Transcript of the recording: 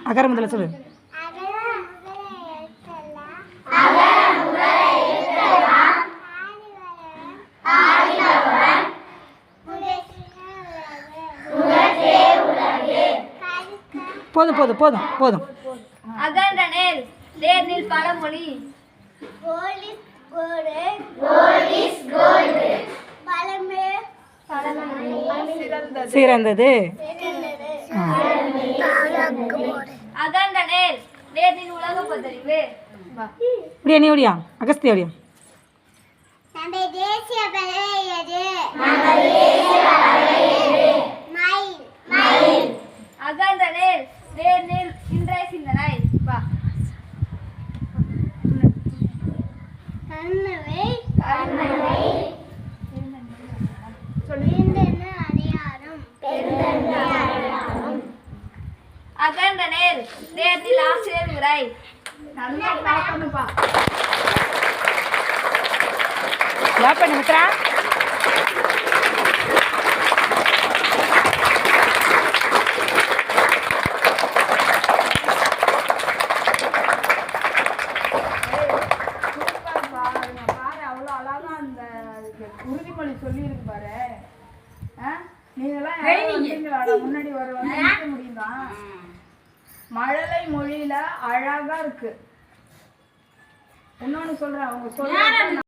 அகர முதல்ல சொல்லு. போதும் போதும் போதும் போதும். அகன்ற நெல் நேர்நில் பழமொழி. சிறந்தது. அகன்ற நெல் நேர்நில் உலக பதறிவு. இப்படியா நீ ஓடியா அகஸ்தியா ஓடியா. நம்ம தேசிய பறவை எது? அகன்ற நெல் நேர்நில் இன்றைய சிந்தனை. வா. கண்ணவை அகன்ற நெல் நேர்நில் ஆசிரியர் உரை. யாப்ப நிமித்ரா உறுதிமொழி சொல்லியிருக்கு பாரு. முன்னாடி வர முடியுமா? மழலை மொழியில அழகா இருக்கு. இன்னொன்னு சொல்றேன் அவங்க சொல்ற